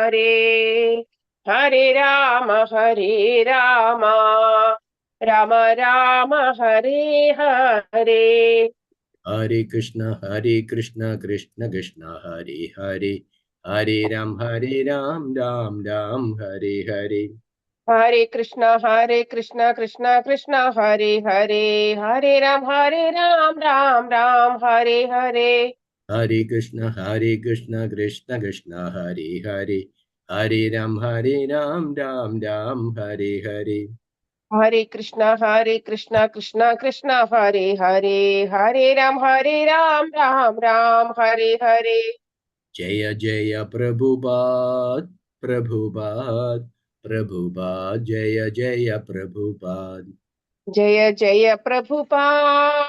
Hare, Hare Rama, Rama Rama, Hare Hare. Hare Krishna, Krishna Krishna, Hare Hare, Hare Ram, Ram Ram, Hare Hare. Hare Krishna, Krishna Krishna, Hare Hare, Hare Ram, Ram Ram, Hare Hare. Hare Krishna, Krishna Krishna, Hare Hare, Hare Ram, Ram Ram, Hare Hare. Hare Krishna, Krishna Krishna, Hare Hare, Hare Ram, Ram Ram, Hare Hare. Jaya Jaya Prabhupada, Prabhupada, Prabhupada, Jaya Jaya Prabhupada. Jaya Jaya Prabhupada,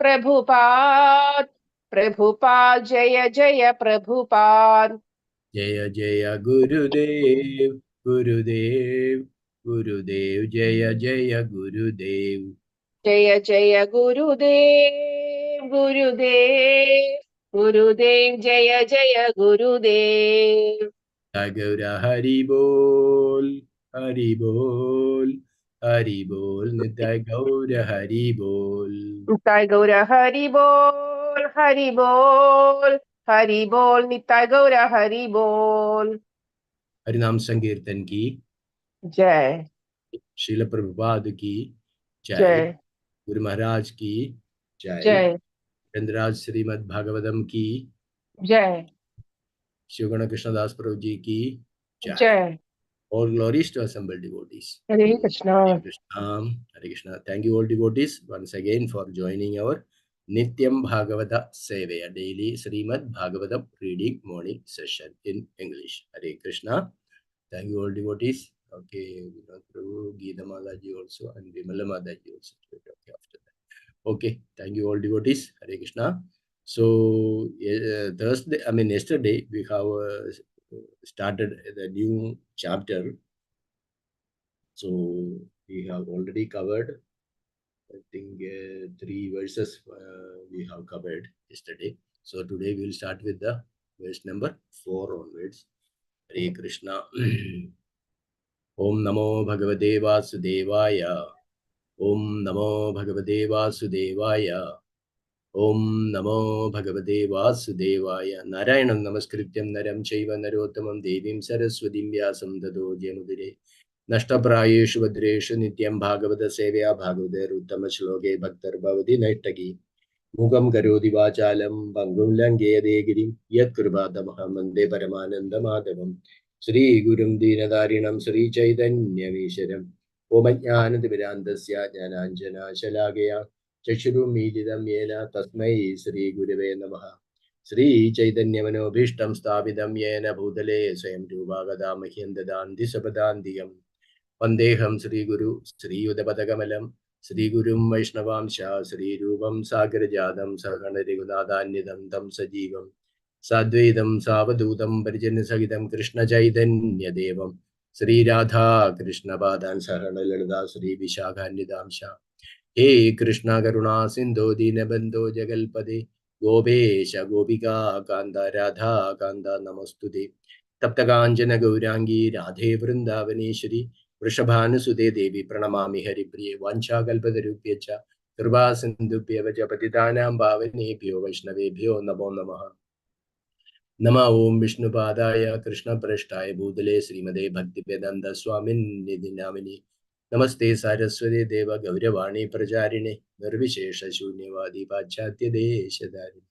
Prabhupada, Prabhupada, Jaya Jaya Prabhupada. Jaya Jaya Gurudev, Gurudev, Gurudev, Jaya Jaya Gurudev. Jaya Jaya Gurudev, Gurudev, Gurudev, Jaya Jaya Gurudev. Gaura Hari Bol, Hari Bol, Hari Bol, Nitai Gaura Hari Bol. Nitai Gaura Hari Bol, Hari Bol, Hari Bol, Nitai Gaura Hari Bol. हरिनाम संकीर्तन की Jai, Srila Prabhupada की जय, Jai, Guru Maharaj की जय, Jai, Chandraraj Shrimad Bhagavatam की Jai, Shivgan Krishnadas प्रभु जी की जय. Jai. All glories to assembled devotees. Hare Hare Krishna. Krishna, Hare Krishna. Thank you all devotees once again for joining our Nityam Bhagavata Sevaya daily Srimad Bhagavatam reading morning session in English. Hare Krishna. Thank you all devotees. Okay, Prabhu, Geeta Mataji also and Vimala Mataji also. Okay, after that. Okay, thank you all devotees. Hare Krishna. So yesterday we have started the new chapter. So we have already covered, I think, 3 verses we have covered yesterday. So today we will start with the verse number 4 onwards. Hare Krishna. Om Namo Bhagavate Vasudevaya. Om Namo Bhagavate Vasudevaya. Om Namo Bhagavate Vasudevaya. Narayanam Namaskrityam Naram Chaiva Narottamam Devim Saraswatim Vyasam Tato Jayamudire. Nashtaprayeshu Vadreshu Nityam Bhagavata Sevaya Bhagavate Uttama Shloke Bhaktar Bhavati Naitaki. Mukam Karodi Vachalam Bangum Lange Degirim Yat Kripatamaham Vande Paramananda Madhavam Sri Gurum Dinadarinam Sri Chaitanya Misharam Om Ajnanatimirandasya Jnananjana Shalagaya Chakshurum Milidam Yena Tasmai Sri Gurave Namaha Sri Chaitanya Manobhishtam Sthavidam Yena Bhutale Swayam Rupagada Mahyandadandi Sapadandiyam Vandeham Sri Guru Sri Udapatakamelam Sri Gurum Vaishnavamsha Sri Rupam Sagarajadam Saganarigunadanyadam Tam Sajivam Sadvedam Savadutam Parjan Sagitam Krishna Chaitanya Devam Sri Radha Krishna Padan Saranalada Sri Vishakhanidamsha He Krishna Karuna Sindhu Dinabandho Jagalpade Gopesha Gopika Kanda Radha Kanda Namastude Taptakanjana Gaurangi Radhe Vrindavaneshwari Vrishabhanusute Devi Pranamami Haripriye Vanchakalpatarubhyacha Kripa Sindhubhyavacha Patitanam Bhavanebhyo Vaishnavebhyo Namo Namaha Nama Om Vishnupadaya Krishna Prashtaya Bhutale Srimade Bhaktivedanta Swamin Nidhinamini Namaste Saraswati Deva Gauravani Prajarine Nirvishesha Shunyavadi Pachatya Deshadari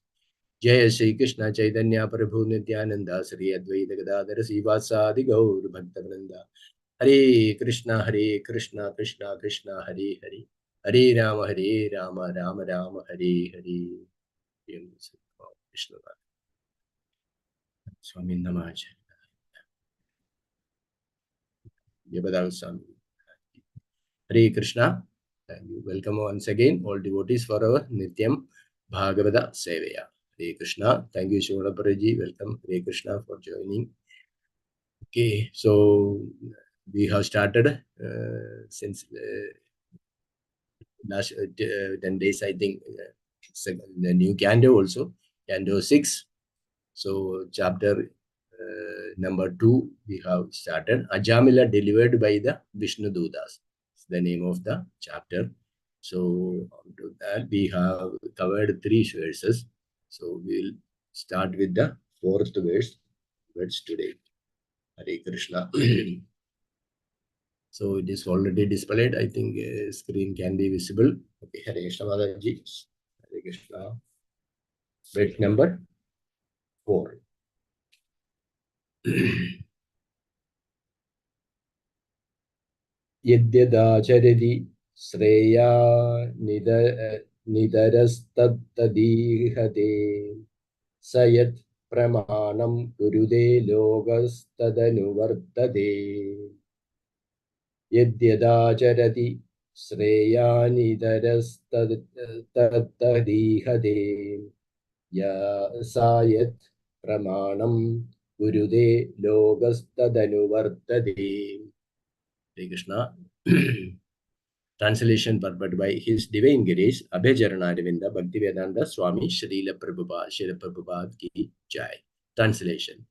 Jaya Shri Krishna Chaitanya Prabhu Nityananda Sri Advaita Gadadhara Sivasadi Gaur Bhaktavranda Hare Krishna Krishna Krishna Hare Hare Hare Rama Rama Rama Hare Hare Krishna Swami Namaj Yabadal Swami Hare Krishna. Thank you. Welcome once again, all devotees, for our Nityam Bhagavata Sevaya. Hare Krishna. Thank you, Shivana Paraji. Welcome. Hare Krishna for joining. Okay, so we have started since last 10 days, I think, the new canto also, canto 6. So chapter number 2, we have started. AJÂMILA delivered by the VIŠNUDūTAS. It's the name of the chapter. So, to that we have covered 3 verses. So, we'll start with the 4th verse today. Hare Krishna. So, it is already displayed. I think screen can be visible. Okay, Hare Krishna Mataji. Hare Krishna. Verse number 4. यद्यदाचरति Shreya निधरस्तद्दीहते स यत् प्रमाणं कुरुते लोकस्तदनुवर्तते यद्यदाचरति श्रेया निधरस्तद्दीहते सा यत् प्रमाणं कुरुते लोकस्तदनुवर्तते. Hare Krishna. Translation purport by His Divine Grace Abhajaranavinda Bhaktivedanta Swami Srila Prabhupada ki Jai. Translation.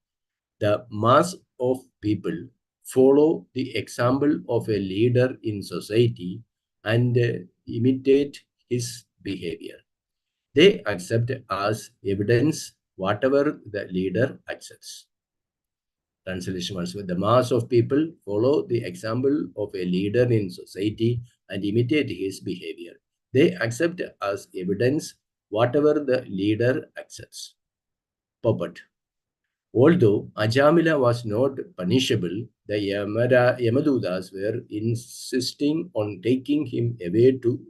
The mass of people follow the example of a leader in society and imitate his behavior. They accept as evidence whatever the leader accepts. Translation once more. The mass of people follow the example of a leader in society and imitate his behavior. They accept as evidence whatever the leader accepts. Purport. Although AJÂMILA was not punishable, the Yamadutas were insisting on taking him away to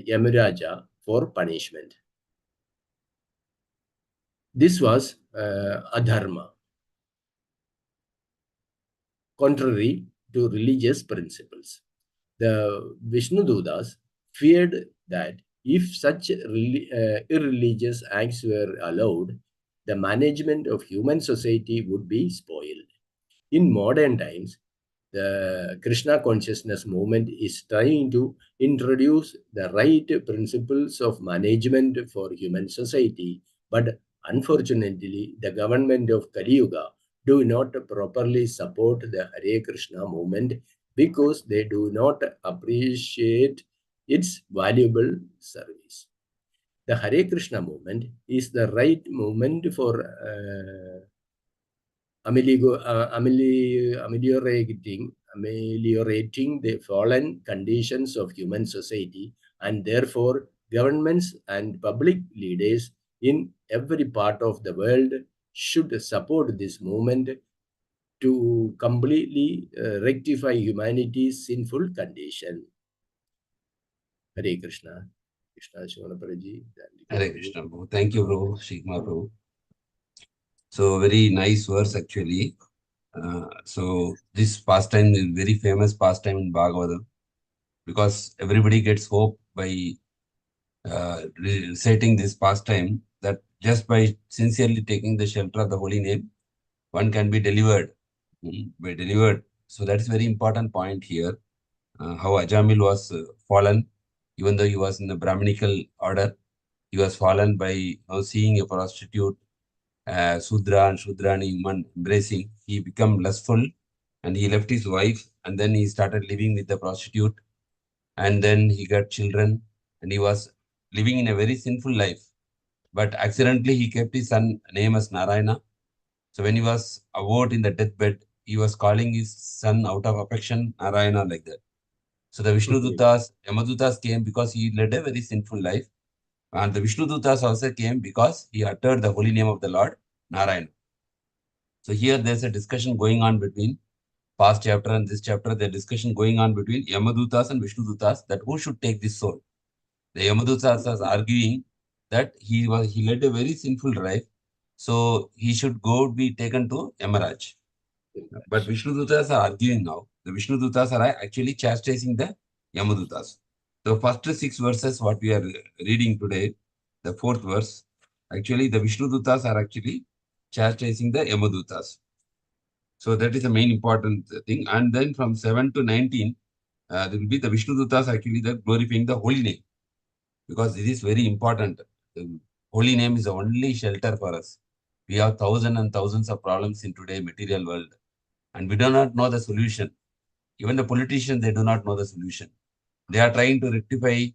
Yamaraja for punishment. This was adharma, contrary to religious principles. The VIŠNUDūTAS feared that if such irreligious acts were allowed, the management of human society would be spoiled. In modern times, the Krishna consciousness movement is trying to introduce the right principles of management for human society, but unfortunately, the government of Kali Yuga do not properly support the Hare Krishna movement because they do not appreciate its valuable service. The Hare Krishna movement is the right movement for ameliorating the fallen conditions of human society, and therefore governments and public leaders in every part of the world should support this movement to completely rectify humanity's sinful condition. Hare Krishna. Krishna Shivana Paraji. Hare Krishna, bro. Thank you, bro. Shikma, bro. So, very nice verse, actually. So, this pastime is very famous pastime in Bhagavatam because everybody gets hope by reciting this pastime that just by sincerely taking the shelter of the holy name, one can be delivered. So, that is very important point here. How AJÂMILA was fallen, even though he was in the Brahminical order, he was fallen by seeing a prostitute, Sudra and Shudrani woman embracing. He became lustful and he left his wife and then he started living with the prostitute and then he got children and he was living in a very sinful life. But accidentally he kept his son name as Narayana. So when he was about in the deathbed, he was calling his son out of affection Narayana like that. So the VIŠNUDūTAS, Yamadutas came because he led a very sinful life. And the VIŠNUDūTAS also came because he uttered the holy name of the Lord, Narayana. So here there's a discussion going on between past chapter and this chapter. The discussion going on between Yamadutas and VIŠNUDūTAS that who should take this soul. The Yamadutas are arguing that he led a very sinful life. So he should go be taken to Yamaraj. But VIŠNUDūTAS are arguing now. The VIŠNUDūTAS are actually chastising the Yamadutas. The first 6 verses, what we are reading today, the 4th verse, actually the VIŠNUDūTAS are actually chastising the Yamadutas. So that is the main important thing. And then from 7 to 19, there will be the VIŠNUDūTAS actually glorifying the holy name. Because it is very important. The holy name is the only shelter for us. We have thousands and thousands of problems in today's material world, and we do not know the solution. Even the politicians, they do not know the solution. They are trying to rectify.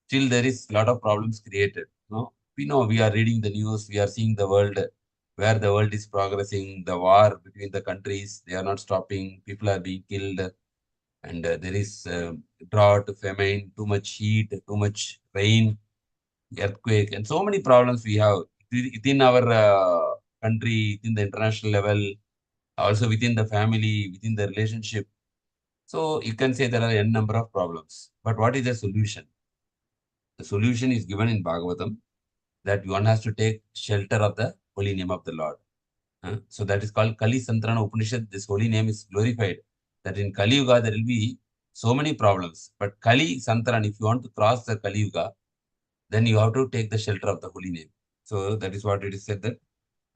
Still, there is a lot of problems created. No, we know, we are reading the news, we are seeing the world, where the world is progressing, the war between the countries, they are not stopping, people are being killed, and there is drought, famine, too much heat, too much rain, earthquake, and so many problems we have within our country, within the international level, also within the family, within the relationship. So you can say there are n number of problems. But what is the solution? The solution is given in Bhagavatam, that one has to take shelter of the holy name of the Lord. So that is called Kali Santrana Upanishad. This holy name is glorified. That in Kali Yuga there will be so many problems. But Kali Santrana, if you want to cross the Kali Yuga, then you have to take the shelter of the holy name. So that is what it is said, that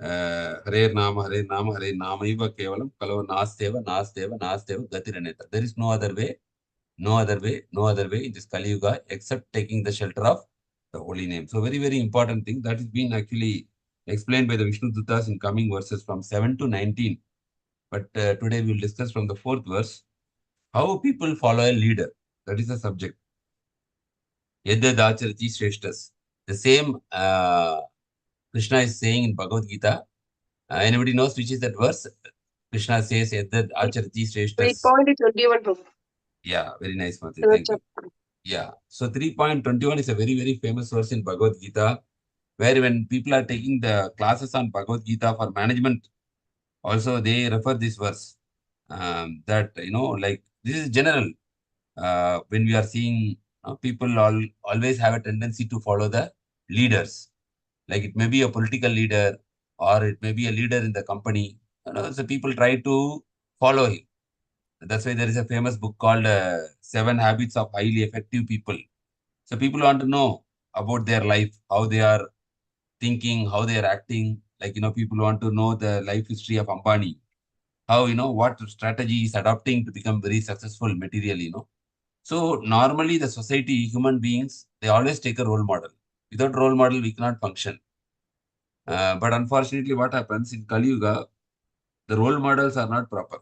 Hare Nama, Hare Nama, Hare Nama Iva Kevalam, Kalo Nasteva, Nasteva, Nasteva, Gatiraneta. There is no other way, no other way, no other way in this Kali Yuga except taking the shelter of the holy name. So very, very important thing that is being actually explained by the VIŠNUDūtas in coming verses from 7 to 19. But today we will discuss from the 4th verse, how people follow a leader. That is the subject. Yadadacharati Shreshtas. The same Krishna is saying in Bhagavad Gita. Anybody knows which is that verse? Krishna says, Yadadacharati Shreshtas. 3.21, Prabhu. Yeah, very nice, Mati. Third Thank you. chapter. Yeah. So 3.21 is a very, very famous verse in Bhagavad Gita, where when people are taking the classes on Bhagavad Gita for management, also they refer this verse. That, like this is general. When we are seeing people always have a tendency to follow the leaders. Like it may be a political leader or it may be a leader in the company. So people try to follow him. That's why there is a famous book called 7 Habits of Highly Effective People. So people want to know about their life, how they are thinking, how they are acting. Like, people want to know the life history of Ambani, how, what strategy is adopting to become very successful materially, So normally the society, human beings, they always take a role model. Without role model, we cannot function. But unfortunately, what happens in Kali Yuga, the role models are not proper.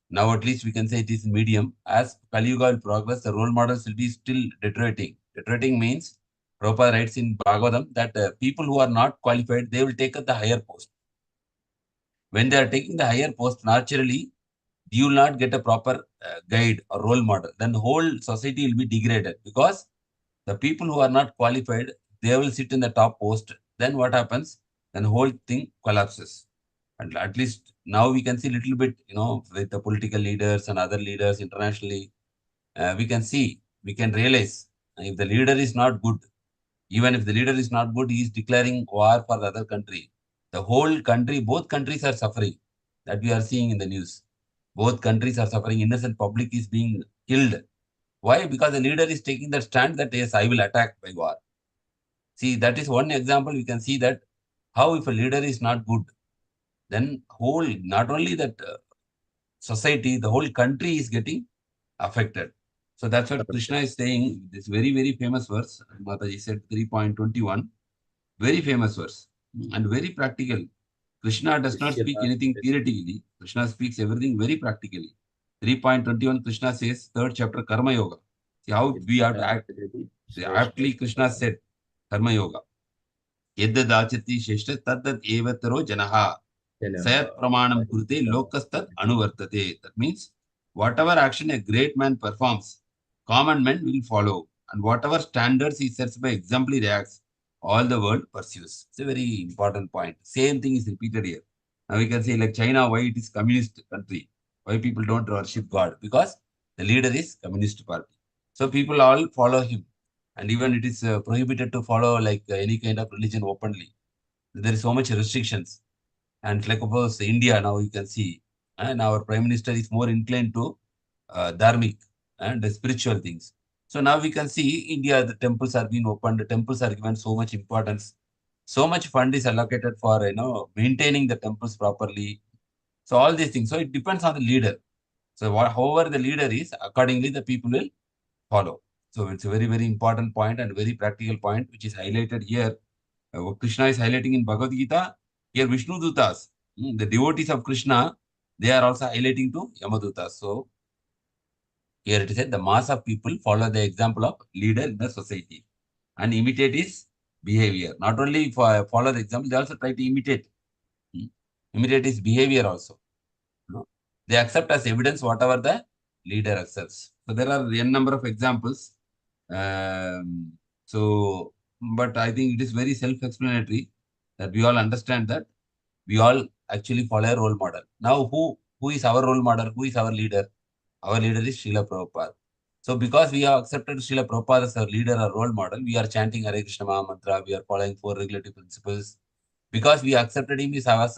Now, at least we can say it is medium. As Kali Yuga will progress, the role models will be still deteriorating. Deteriorating means, Prabhupada writes in Bhagavatam that people who are not qualified, they will take up the higher post. When they are taking the higher post, naturally, you will not get a proper guide or role model. Then the whole society will be degraded because the people who are not qualified, they will sit in the top post. Then what happens? Then the whole thing collapses. And at least now we can see a little bit, with the political leaders and other leaders internationally, we can realize if the leader is not good, even if the leader is not good, he is declaring war for the other country. The whole country, both countries are suffering. That we are seeing in the news. Both countries are suffering. Innocent public is being killed. Why? Because the leader is taking that stand that, yes, I will attack by war. See, that is one example. We can see that how if a leader is not good, then not only that society, the whole country is getting affected. So that's what Krishna is saying. This very, very famous verse, Mataji said 3.21, very famous verse and very practical. Krishna does not speak anything theoretically. Krishna speaks everything very practically. 3.21, Krishna says, 3rd chapter, Karma Yoga. See how we have to act. Aptly, Krishna said, Karma Yoga. Yadadachati sheshta taddad evataro janaha. Sayat pramanam kurte lokastat anuvartate. That means, whatever action a great man performs, common men will follow. And whatever standards he sets by exemplary acts, all the world pursues. It's a very important point. Same thing is repeated here. Now we can say like China, why it is communist country? Why people don't worship God? Because the leader is communist party. So people all follow him. And even it is prohibited to follow like any kind of religion openly. There is so much restrictions. And like suppose India now you can see, and our Prime Minister is more inclined to dharmic and spiritual things. So now we can see India, the temples are being opened, the temples are given so much importance. So much fund is allocated for maintaining the temples properly. So all these things. So it depends on the leader. So however the leader is, accordingly the people will follow. So it's a very, very important point and very practical point which is highlighted here. What Krishna is highlighting in Bhagavad Gita, Here VIŠNUDūtas, the devotees of Krishna, they are also highlighting to Yamadutas. So here it is said the mass of people follow the example of leader in the society and imitate his behavior. Not only follow the example, they also try to imitate. Imitate his behavior also. They accept as evidence whatever the leader accepts. So there are n number of examples. But I think it is very self-explanatory that we all understand that we all actually follow a role model. Now, who is our role model? Who is our leader? Our leader is Srila Prabhupada. So because we have accepted Srila Prabhupada as our leader or role model, we are chanting Hare Krishna Maha Mantra, we are following 4 regulative principles. Because we accepted him as our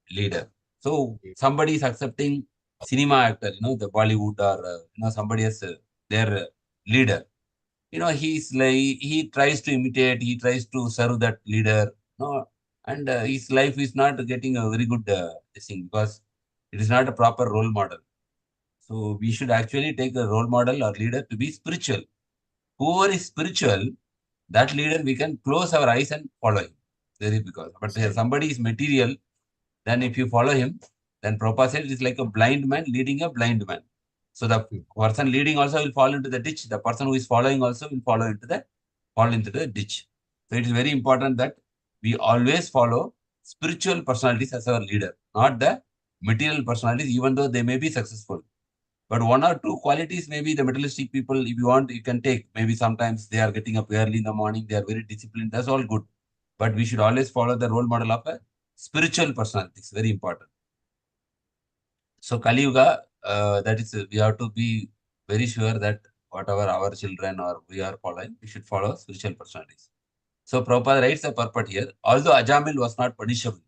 leader. So somebody is accepting cinema actor, the Bollywood or, somebody as their leader. He's like, he tries to imitate, he tries to serve that leader, and his life is not getting a very good thing because it is not a proper role model. So we should actually take a role model or leader to be spiritual. Whoever is spiritual, that leader we can close our eyes and follow him. But if somebody is material, then if you follow him, then Prabhupada said it is like a blind man leading a blind man. So the person leading also will fall into the ditch. The person who is following also will fall into the ditch. So it is very important that we always follow spiritual personalities as our leader, not the material personalities, even though they may be successful. But 1 or 2 qualities, maybe the materialistic people, if you want, you can take. Maybe sometimes they are getting up early in the morning, they are very disciplined. That's all good. But we should always follow the role model of a spiritual personality. It's very important. So Kali Yuga, that is, we have to be very sure that whatever our children or we are following, we should follow spiritual personalities. So Prabhupada writes a purport here. Although Ajamil was not punishable.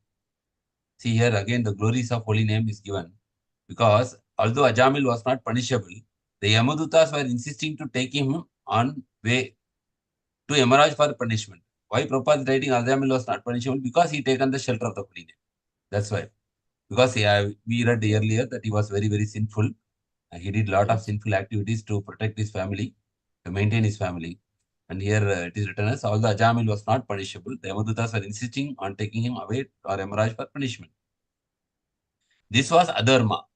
See here again, the glories of holy name is given. Because although Ajamil was not punishable, the Yamadutas were insisting to take him on way to emerge for punishment. Why Prabhupada is writing Ajamil was not punishable? Because he taken the shelter of the holy name. That's why. Because we read earlier that he was very, very sinful. He did a lot of sinful activities to protect his family, to maintain his family. And here it is written as, although Ajamil was not punishable, the Yamadutas were insisting on taking him away or emerge for punishment. This was adharma,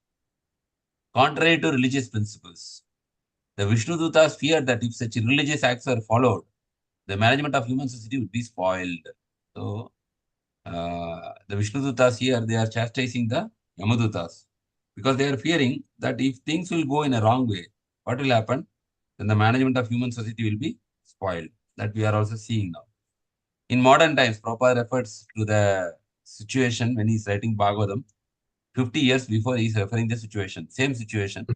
contrary to religious principles. The VIŠNUDūtas feared that if such religious acts were followed, the management of human society would be spoiled. So, the VIŠNUDūtas here, they are chastising the Yamadutas because they are fearing that if things will go in a wrong way, what will happen? Then the management of human society will be spoiled. That we are also seeing now. In modern times, Prabhupada refers to the situation when he is writing Bhagavatam. 50 years before he is referring the situation, same situation.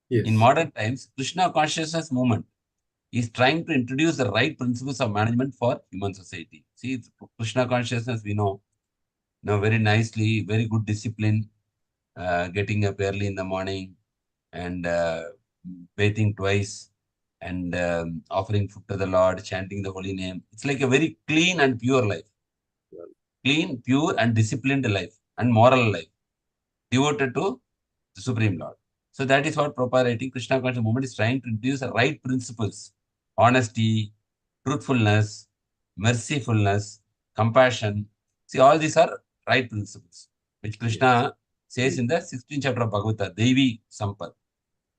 Yes. In modern times, Krishna consciousness movement is trying to introduce the right principles of management for human society. See, Krishna consciousness, we know very nicely, very good discipline, getting up early in the morning and bathing twice and offering food to the Lord, chanting the holy name. It's like a very clean and pure life. Clean, pure and disciplined life and moral life devoted to the Supreme Lord. So that is what Prabhupada writing Krishna conscious movement is trying to introduce the right principles: honesty, truthfulness, mercifulness, compassion. See, all these are right principles, which Krishna says in the 16th chapter of Bhagavata, Devi Sampad.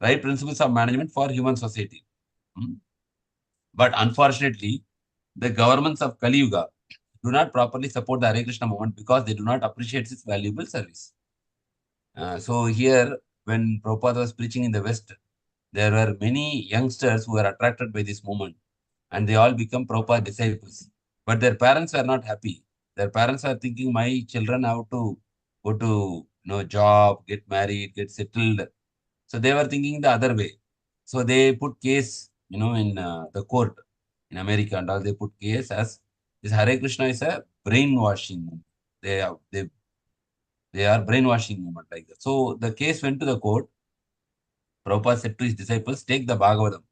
Right principles of management for human society. But unfortunately, the governments of Kali Yuga do not properly support the Hare Krishna movement because they do not appreciate its valuable service. So here, when Prabhupada was preaching in the West, there were many youngsters who were attracted by this movement and they all become Prabhupada disciples. But their parents were not happy. Their parents were thinking, my children have to go to job, get married, get settled. So they were thinking the other way. So they put case, in the court in America and all. They put case as this Hare Krishna is a brainwashing movement. They are brainwashing movement like that. So the case went to the court. Prabhupada said to his disciples, take the Bhagavatam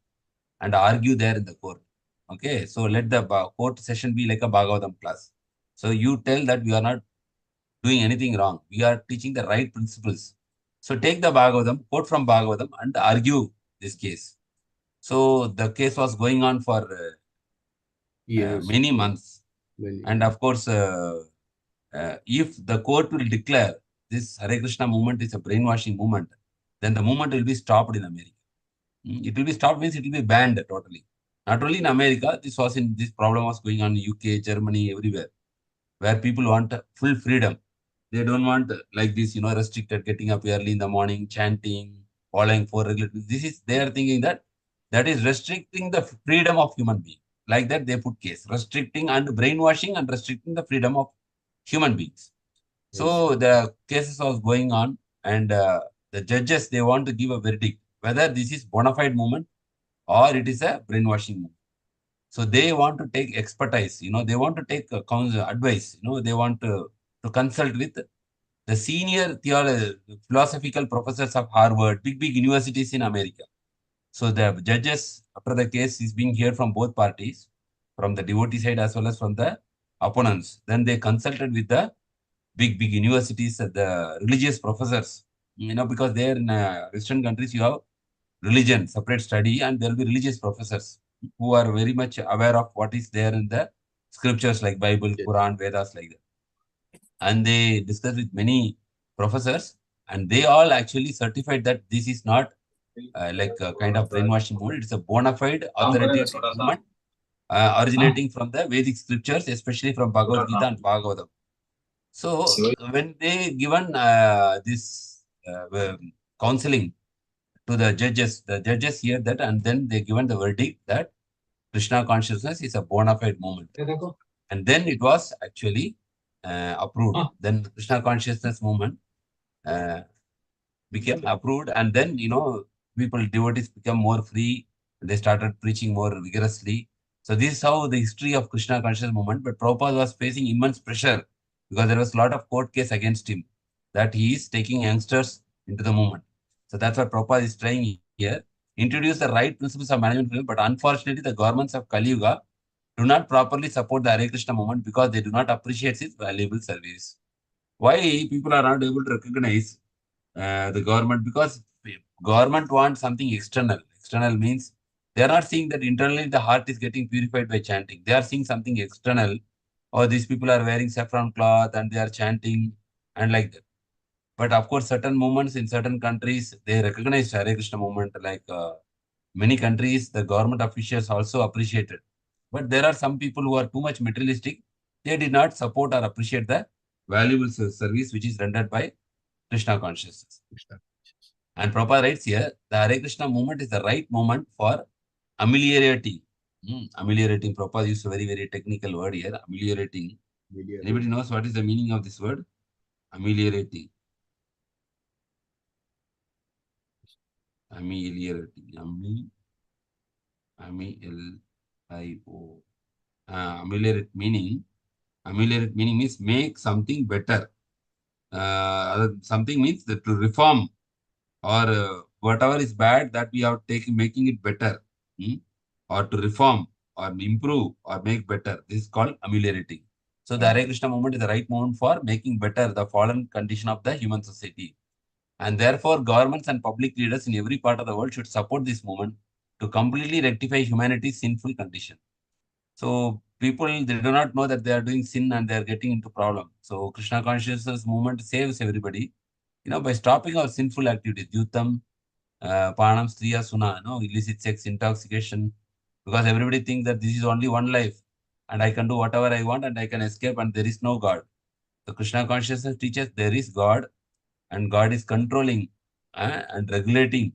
and argue there in the court. Okay, so let the court session be like a Bhagavatam class. So you tell that we are not doing anything wrong. We are teaching the right principles. So take the Bhagavatam, quote from Bhagavatam and argue this case. So the case was going on for many months. And of course, if the court will declare this Hare Krishna movement is a brainwashing movement, then the movement will be stopped in America. It will be stopped means it will be banned totally. Not only in America, this problem was going on in UK, Germany, everywhere, where people want full freedom. They don't want like this, restricted, getting up early in the morning, chanting, following four regular. They are thinking that is restricting the freedom of human being. Like that, they put case, restricting and brainwashing and restricting the freedom of human beings. So the cases was going on, and the judges, they want to give a verdict whether this is bona fide movement or it is a brainwashing movement. So they want to take expertise, they want to take advice, they want to consult with the senior philosophical professors of Harvard, big universities in America. So the judges, after the case is being heard from both parties, from the devotee side as well as from the opponents, then they consulted with the big universities, the religious professors, because there in Western countries, you have religion, separate study, and there will be religious professors who are very much aware of what is there in the scriptures like Bible, Quran, Vedas, like that. And they discussed with many professors, and they all actually certified that this is not like a kind of brainwashing movement. It's a bona fide authoritative movement originating from the Vedic scriptures, especially from Bhagavad Gita and Bhagavatam. So when they given this counseling to the judges hear that, and then they given the verdict that Krishna consciousness is a bona fide movement. And then it was actually approved. Then Krishna consciousness movement became approved, and then devotees become more free. They started preaching more vigorously. So this is how the history of Krishna consciousness movement. But Prabhupada was facing immense pressure because there was a lot of court case against him that he is taking youngsters into the movement. So that's what Prabhupada is trying here. Introduce the right principles of management, but unfortunately, the governments of Kali Yuga do not properly support the Hare Krishna movement because they do not appreciate its valuable service. Why people are not able to recognize the government? Because government wants something external. External means they are not seeing that internally the heart is getting purified by chanting. They are seeing something external, or these people are wearing saffron cloth and they are chanting and like that. But of course, certain movements in certain countries, they recognize Hare Krishna movement. Like many countries, the government officials also appreciate it. But there are some people who are too much materialistic. They did not support or appreciate the valuable service which is rendered by Krishna consciousness. And Prabhupada writes here, the Hare Krishna movement is the right moment for ameliorating. Ameliorating. Prabhupada used a very technical word here, ameliorating. Anybody knows what is the meaning of this word? Ameliorating. Ameliorating. A-M-E-L-I-O. Ameliorate meaning means make something better. Something means that to reform or whatever is bad that we are making it better, or to reform or improve or make better. This is called ameliorating. So the Hare Krishna movement is the right movement for making better the fallen condition of the human society. And therefore, governments and public leaders in every part of the world should support this movement to completely rectify humanity's sinful condition. So people, they do not know that they are doing sin and they are getting into problem. So Krishna consciousness movement saves everybody, by stopping our sinful activities, Yutam, Panam, Striya, Suna, illicit sex, intoxication, because everybody thinks that this is only one life and I can do whatever I want and I can escape and there is no God. So Krishna consciousness teaches there is God and God is controlling and regulating.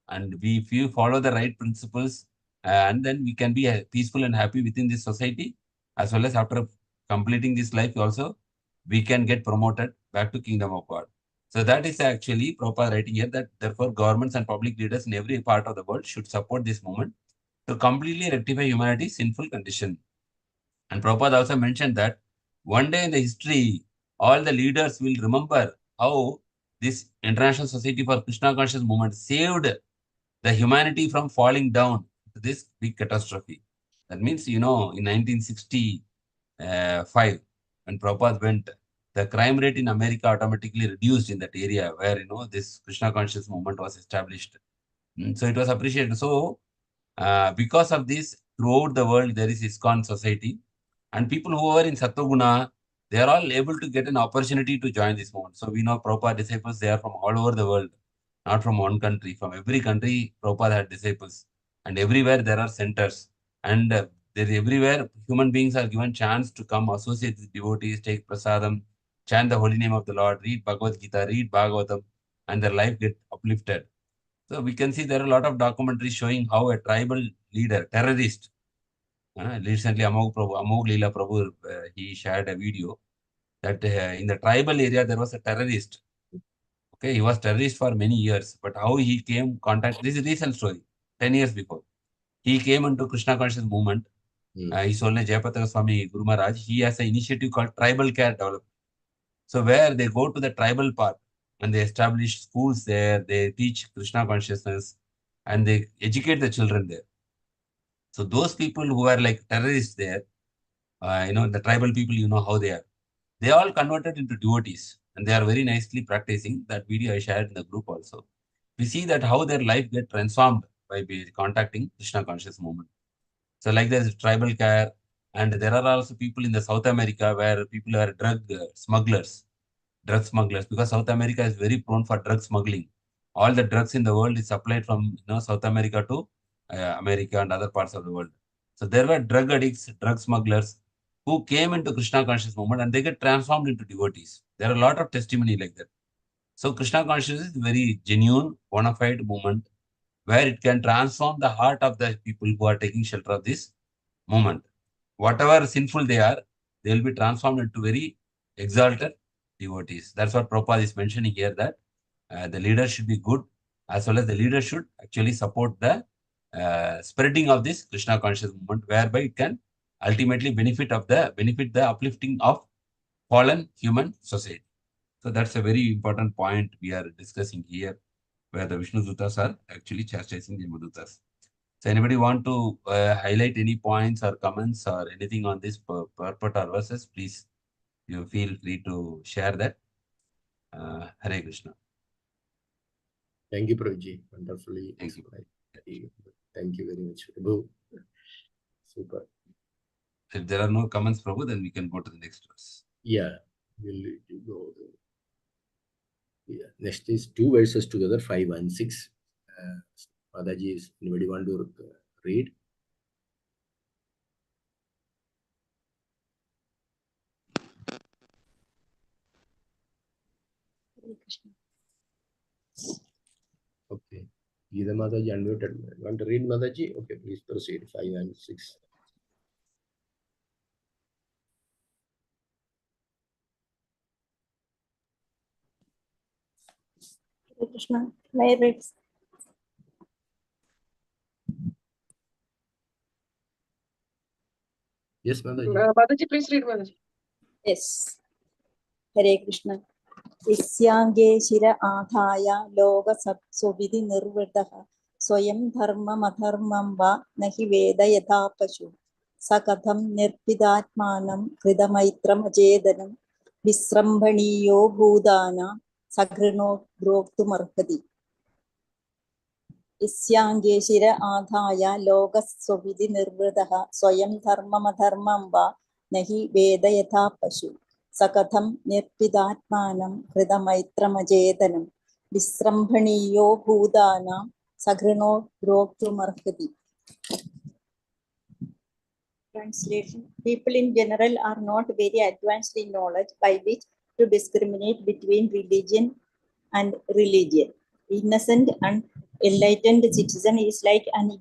And if you follow the right principles, and then we can be peaceful and happy within this society, as well as after completing this life also, we can get promoted back to kingdom of God. So that is actually proper writing here, that therefore governments and public leaders in every part of the world should support this movement to completely rectify humanity's sinful condition. And Prabhupada also mentioned that one day in the history, all the leaders will remember how this International Society for Krishna Conscious Movement saved the humanity from falling down to this big catastrophe. That means, in 1965, when Prabhupada went, the crime rate in America automatically reduced in that area where, this Krishna conscious movement was established. So it was appreciated. So because of this, throughout the world, there is ISKCON society. And people who are in Sattva-guna, they are all able to get an opportunity to join this movement. So we know Prabhupada disciples, they are from all over the world, not from one country. From every country, Prabhupada had disciples. And everywhere there are centers. And there everywhere human beings are given chance to come associate with devotees, take prasadam, chant the holy name of the Lord, read Bhagavad Gita, read Bhagavatam, and their life get uplifted. So we can see there are a lot of documentaries showing how a tribal leader, terrorist, recently Amog Leela Prabhu, he shared a video that in the tribal area there was a terrorist. Okay, he was terrorist for many years, but how he came contact, this is a recent story, 10 years before. He came into Krishna conscious movement. His only Jayapataka Swami Guru Maharaj, he has an initiative called Tribal Care Development. So where they go to the tribal part and they establish schools there, they teach Krishna consciousness and they educate the children there. So those people who are like terrorists there, the tribal people, you know how they are. They all converted into devotees and they are very nicely practicing. That video I shared in the group also. We see that how their life get transformed by contacting Krishna conscious movement. So like there's tribal care, and there are also people in the South America where people are drug smugglers, because South America is very prone for drug smuggling. All the drugs in the world is supplied from South America to America and other parts of the world. So there were drug addicts, drug smugglers who came into Krishna conscious movement and they get transformed into devotees. There are a lot of testimony like that. So Krishna consciousness is a very genuine, bona fide movement where it can transform the heart of the people who are taking shelter of this movement. Whatever sinful they are, they will be transformed into very exalted devotees. That's what Prabhupada is mentioning here, that the leader should be good, as well as the leader should actually support the spreading of this Krishna conscious movement, whereby it can ultimately benefit the uplifting of fallen human society. So that's a very important point we are discussing here, where the VIŠNUDūtas are actually chastising the Yamadutas. So anybody want to highlight any points or comments or anything on this purport or verses, please, you feel free to share that. Hare Krishna. Thank you, Prabhuji. Wonderfully Thank you. explained. Thank you very much, Prabhu. Super. If there are no comments, Prabhu, then we can go to the next verse. Yeah, we'll go. Yeah. Next is two verses together, 5 and 6. Mataji, is anybody want to read? Okay. Geeta Mataji unmuted. Want to read, Mataji? Okay, please proceed. 5 and 6. Krishna, may I read? Yes, Mataji. Mataji, please read, Mataji. Yes. Hare Krishna. Isyange shira adhaya loga sapsubidhi nirvridaha swayam dharmam adharmam va nahi veda yatha pashu sakatham nirpidatmanam kridamaitram ajedanam visrambhaniyo bhudana sagrino droktum arhati. Isyange shira adhaya loga sapsubidhi nirvridaha swayam dharmam adharmam va nahi veda yatha pashu Sakatham nirpidatmanam hridamaitramajetanam visrambhaniyo bhudana sagrino droktumarhati. Translation. People in general are not very advanced in knowledge by which to discriminate between religion and religion. Innocent and enlightened citizen is like an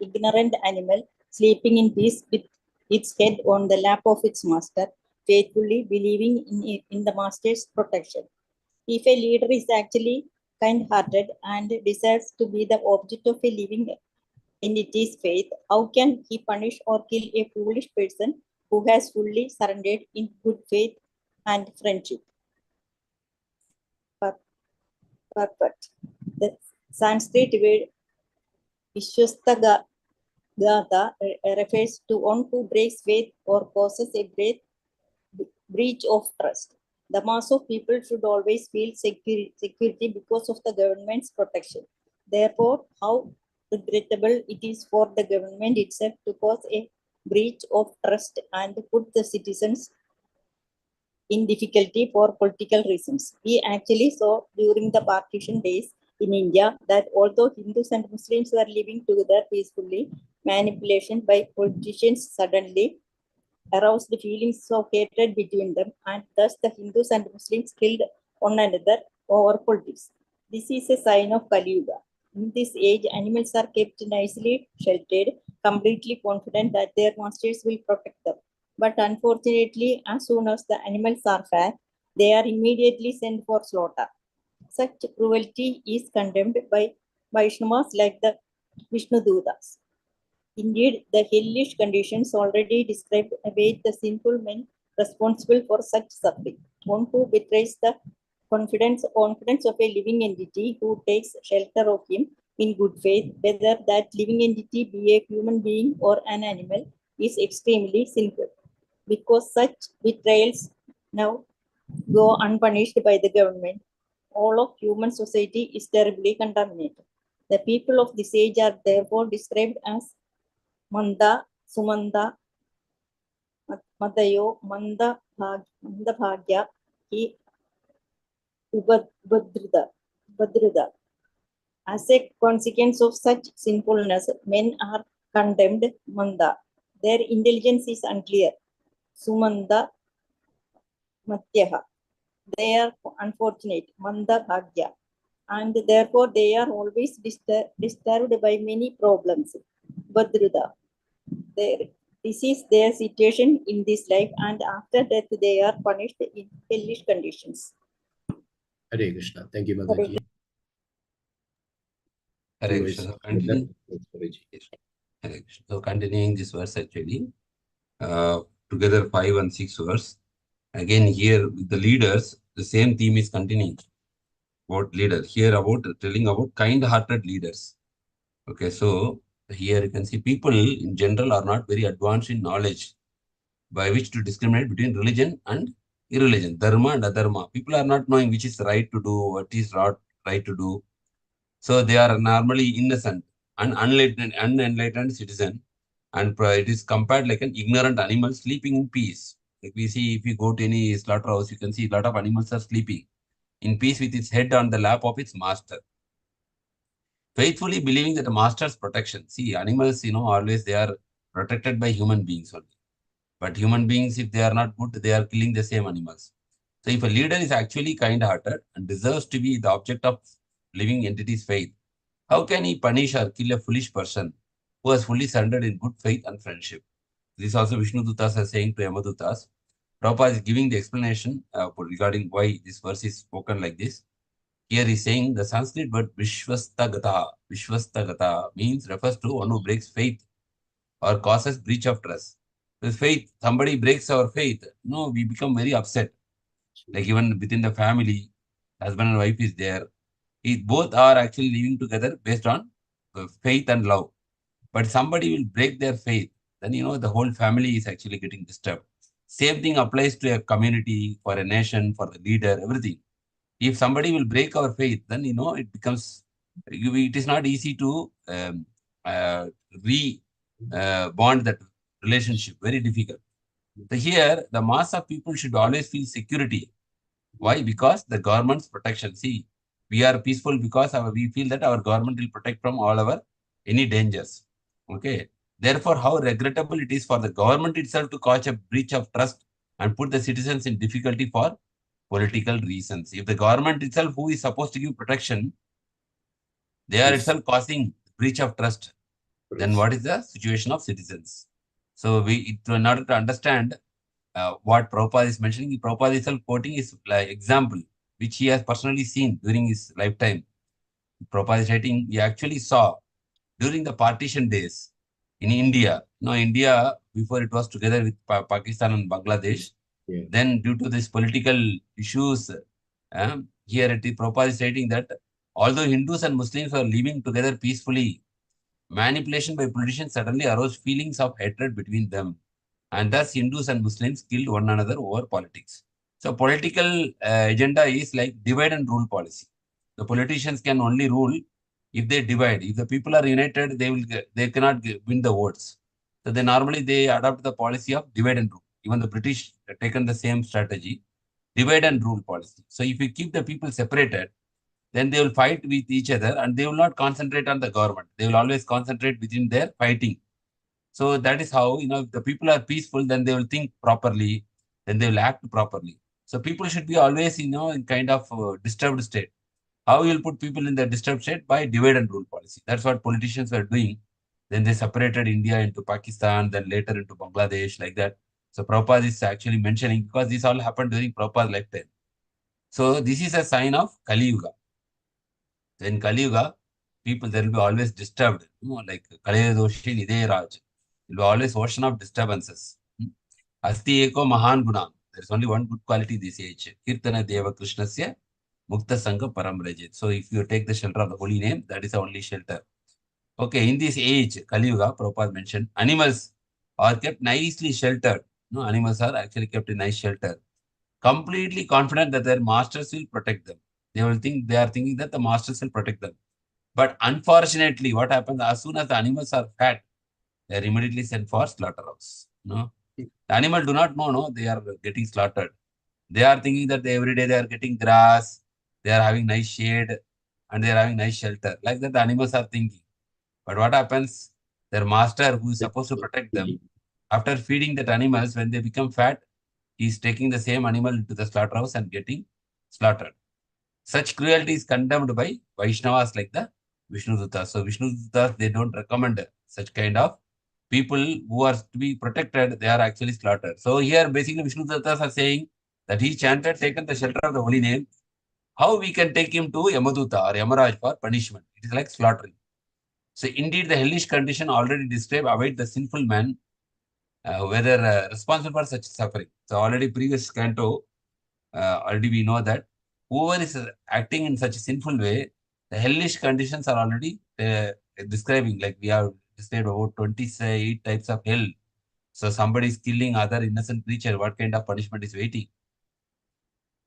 ignorant animal sleeping in peace with its head on the lap of its master, faithfully believing in the master's protection. If a leader is actually kind-hearted and desires to be the object of a living entity's faith, how can he punish or kill a foolish person who has fully surrendered in good faith and friendship? Perfect. The Sanskrit word VIŠBUDūTAS refers to one who breaks faith or causes a breach of trust. The mass of people should always feel security because of the government's protection. Therefore, how regrettable it is for the government itself to cause a breach of trust and put the citizens in difficulty for political reasons. We actually saw during the partition days in India that although Hindus and Muslims were living together peacefully, manipulation by politicians suddenly aroused feelings of hatred between them, and thus the Hindus and Muslims killed one another over politics. This is a sign of Kali Yuga. In this age, animals are kept nicely sheltered, completely confident that their masters will protect them. But unfortunately, as soon as the animals are fat, they are immediately sent for slaughter. Such cruelty is condemned by Vaishnavas like the VIŠNUDūTAS. Indeed, the hellish conditions already described await the sinful men responsible for such suffering. One who betrays the confidence of a living entity who takes shelter of him in good faith, whether that living entity be a human being or an animal, is extremely sinful. Because such betrayals now go unpunished by the government, all of human society is terribly contaminated. The people of this age are therefore described as Manda, Sumanda, Madayo, Manda Bhagya, Ubadrida. As a consequence of such sinfulness, men are condemned Manda. Their intelligence is unclear. Sumanda, Matyaha. They are unfortunate, Manda Bhagya. And therefore they are always disturbed by many problems. Badruda. This is their situation in this life, and after death they are punished in hellish conditions. Hare Krishna. Thank you, Mataji. Hare Krishna. So, so continuing this verse actually, together 5 and 6 verse. Again here with the leaders, the same theme is continuing. About leaders here, about telling about kind-hearted leaders. Okay, so here you can see people in general are not very advanced in knowledge by which to discriminate between religion and irreligion, dharma and adharma. People are not knowing which is right to do, what is not right to do. So they are normally innocent and unenlightened citizen, and it is compared like an ignorant animal sleeping in peace. Like we see, if you go to any slaughterhouse, you can see a lot of animals are sleeping in peace with its head on the lap of its master, faithfully believing that the master's protection. See, animals, always they are protected by human beings only. But human beings, if they are not good, they are killing the same animals. So if a leader is actually kind-hearted and deserves to be the object of living entity's faith, how can he punish or kill a foolish person who has fully surrendered in good faith and friendship? This is also VIŠNUDūTAS are saying to Yamadūtas. Prabhupada is giving the explanation regarding why this verse is spoken like this. Here he is saying the Sanskrit word Vishwastagata means refers to one who breaks faith or causes breach of trust. With faith, somebody breaks our faith, we become very upset. Like even within the family, husband and wife is there. Both are actually living together based on faith and love. But somebody will break their faith, then the whole family is actually getting disturbed. Same thing applies to a community, for a nation, for the leader, everything. If somebody will break our faith, then it becomes, it is not easy to bond that relationship, very difficult. So here, the mass of people should always feel security. Why? Because the government's protection. See, we are peaceful because we feel that our government will protect from all our any dangers. Okay. Therefore, how regrettable it is for the government itself to cause a breach of trust and put the citizens in difficulty for political reasons. If the government itself, who is supposed to give protection, they are itself causing breach of trust, then what is the situation of citizens? So in order to understand what Prabhupada is mentioning, Prabhupada is quoting his example, which he has personally seen during his lifetime. Prabhupada is writing, we actually saw during the partition days in India. India, before it was together with Pakistan and Bangladesh, then due to these political issues, here Prabhupada is stating that although Hindus and Muslims were living together peacefully, manipulation by politicians suddenly arose feelings of hatred between them. And thus Hindus and Muslims killed one another over politics. So political agenda is like divide and rule policy. The politicians can only rule if they divide. If the people are united, they cannot win the votes. So normally they adopt the policy of divide and rule. Even the British have taken the same strategy. divide and rule policy. So if you keep the people separated, then they will fight with each other and they will not concentrate on the government. They will always concentrate within their fighting. So that is how, if the people are peaceful, then they will think properly, then they will act properly. So people should be always, in kind of disturbed state. How you will put people in the disturbed state? By divide and rule policy. That's what politicians were doing. Then they separated India into Pakistan, then later into Bangladesh, like that. So Prabhupada is actually mentioning, because this all happened during Prabhupada's lifetime. So this is a sign of Kali Yuga. So in Kali Yuga, people, there will be always disturbed, like Kalaya Doshi Nidhe Raj. There will be always ocean of disturbances. Asti Eko Mahan Guna. There is only one good quality this age. Kirtana Deva Krishnasya Mukta Sangha Param Rajit. So if you take the shelter of the holy name, that is the only shelter. Okay, in this age, Kali Yuga, Prabhupada mentioned, animals are kept nicely sheltered. No, animals are actually kept in nice shelter, completely confident that their masters will protect them. They are thinking that the masters will protect them. But unfortunately, what happens as soon as the animals are fat, they are immediately sent for slaughterhouse. No, the animal do not know, no, they are getting slaughtered. They are thinking that every day they are getting grass, they are having nice shade, and they are having nice shelter. Like that, the animals are thinking. But what happens? Their master, who is supposed to protect them, after feeding that animals, when they become fat, he is taking the same animal into the slaughterhouse and getting slaughtered. Such cruelty is condemned by Vaishnavas like the VIŠNUDūtāS. So VIŠNUDūtāS, they don't recommend such kind of people who are to be protected. They are actually slaughtered. So here, basically, VIŠNUDūtāS are saying that he chanted, taken the shelter of the holy name. How we can take him to Yamadutta or Yamaraj for punishment? It is like slaughtering. So indeed, the hellish condition already described await the sinful man, whether responsible for such suffering. So already previous canto, already we know that whoever is acting in such a sinful way, the hellish conditions are already describing, like we have described about 28 types of hell. So somebody is killing other innocent creature, what kind of punishment is waiting?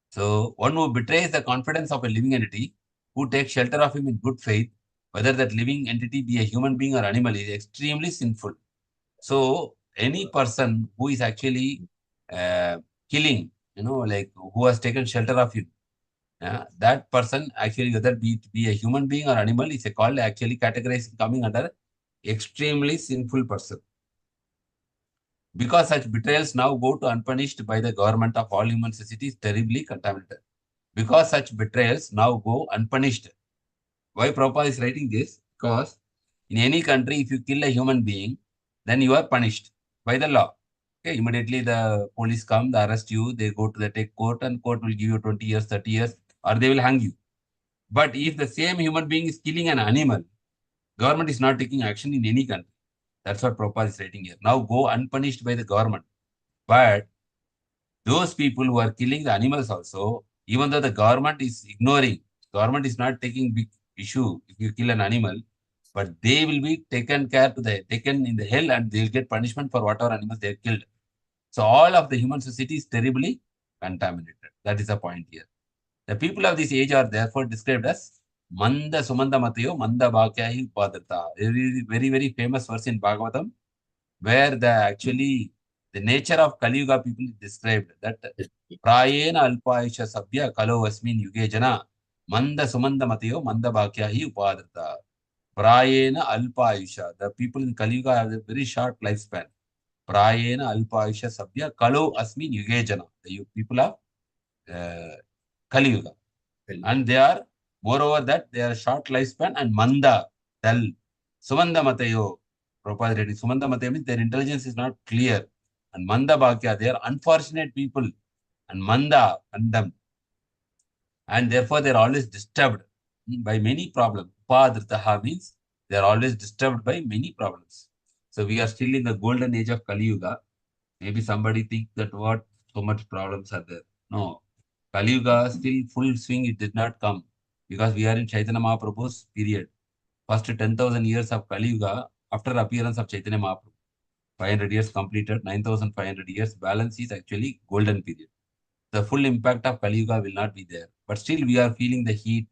So one who betrays the confidence of a living entity, who takes shelter of him in good faith, whether that living entity be a human being or animal, is extremely sinful. So any person who is actually killing, like who has taken shelter of him, that person actually, whether be a human being or animal, is called actually categorized coming under extremely sinful person. Because such betrayals now go to unpunished by the government of all human societies, terribly contaminated. Because such betrayals now go unpunished. Why Prabhupada is writing this? Because in any country, if you kill a human being, then you are punished by the law. Okay, immediately the police come, they arrest you, they go to the take court, and court will give you 20 years, 30 years, or they will hang you. But if the same human being is killing an animal, government is not taking action in any country. That's what Prabhupada is writing here. Now go unpunished by the government. But those people who are killing the animals also, even though the government is ignoring, government is not taking big issue if you kill an animal, but they will be taken in the hell, and they'll get punishment for whatever animals they have killed. So all of the human society is terribly contaminated. That is the point here. The people of this age are therefore described as Manda Sumanda Matayo Manda Bhakyahi Upadrata. Very, very famous verse in Bhagavatam, where the nature of Kali Yuga people is described, that Prayena Alpaisha Sabya Kalo Asmin Yuge Jana Manda Sumanda Matayo Manda Bhakyahi Upadrata. Prayena Alpaisha. The people in Kali Yuga have a very short lifespan. Prayena Alpaisha Sabya Kalo Asmin Yuge Jana. The people of Kali Yuga. And they are, moreover that, they are short lifespan and Manda, dull. Sumanda Matayo. Prabhupada reading. Sumanda Matayo means their intelligence is not clear. And Manda Bhakya, they are unfortunate people. And Manda, condemned. And therefore they are always disturbed by many problems. Upadritaha means they are always disturbed by many problems. So we are still in the golden age of Kali Yuga. Maybe somebody thinks that what so much problems are there. No. Kali Yuga still full swing, it did not come. Because we are in Chaitanya Mahaprabhu's period. First 10,000 years of Kali Yuga, after appearance of Chaitanya Mahaprabhu. 500 years completed, 9,500 years. Balance is actually golden period. The full impact of Kali Yuga will not be there. But still we are feeling the heat.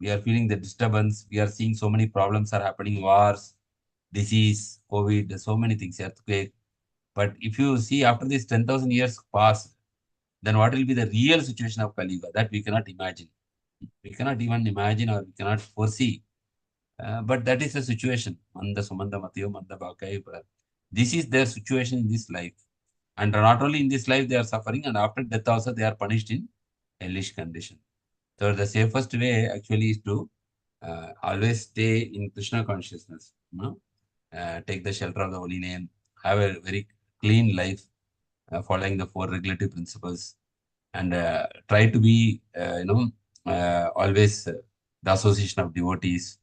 We are feeling the disturbance. We are seeing so many problems are happening. Wars, disease, COVID, so many things, earthquake. But if you see after this 10,000 years pass, then what will be the real situation of Kali Yuga? That we cannot imagine. We cannot even imagine or we cannot foresee. But that is the situation. Manda Sumanda Matiyo Manda Bhakai. This is their situation in this life. And not only in this life they are suffering, and after death also they are punished in hellish condition. So the safest way actually is to always stay in Krishna consciousness. Take the shelter of the holy name, have a very clean life, following the 4 regulative principles, and try to be, always the association of devotees.